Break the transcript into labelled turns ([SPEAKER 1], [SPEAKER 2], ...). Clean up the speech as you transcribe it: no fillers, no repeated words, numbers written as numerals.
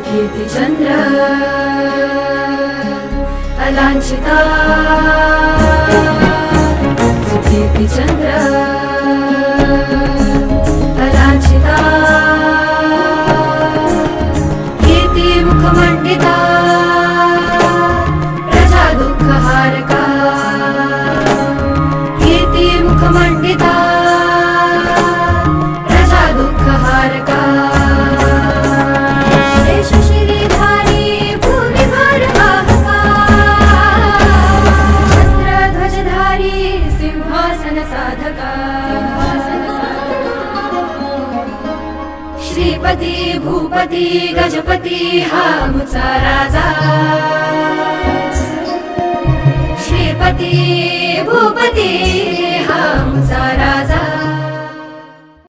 [SPEAKER 1] कीर्तिचन्द्र अलाञ्छिता सुकीर्तिचन्द्र अलाञ्छिता कीर्तिमुखमण्डिता प्रजा दुःखहारका कीर्तिमुखमण्डिता प्रजा दुःखहारका श्रीपति भूपति गजपति हा मुचा राजा श्रीपति भूपति